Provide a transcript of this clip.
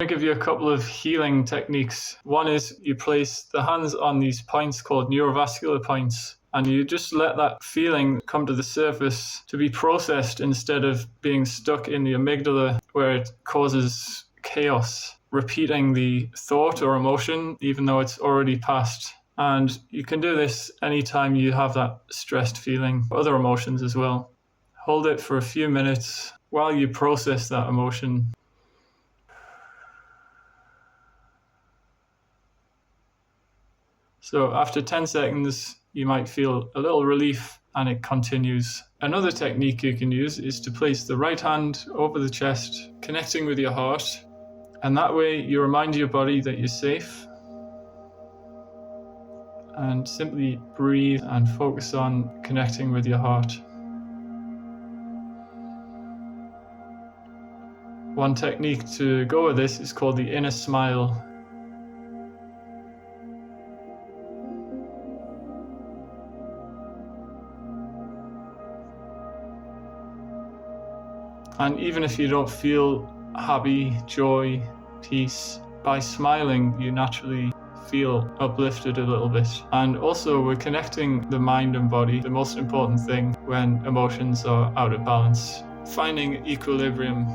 I'll give you a couple of healing techniques. One is you place the hands on these points called neurovascular points, and you just let that feeling come to the surface to be processed instead of being stuck in the amygdala where it causes chaos, repeating the thought or emotion even though it's already passed. And you can do this anytime you have that stressed feeling, other emotions as well. Hold it for a few minutes while you process that emotion. So after 10 seconds, you might feel a little relief and it continues. Another technique you can use is to place the right hand over the chest, connecting with your heart. And that way you remind your body that you're safe. And simply breathe and focus on connecting with your heart. One technique to go with this is called the inner smile. And even if you don't feel happy, joy, peace, by smiling, you naturally feel uplifted a little bit. And also we're connecting the mind and body, the most important thing when emotions are out of balance. Finding equilibrium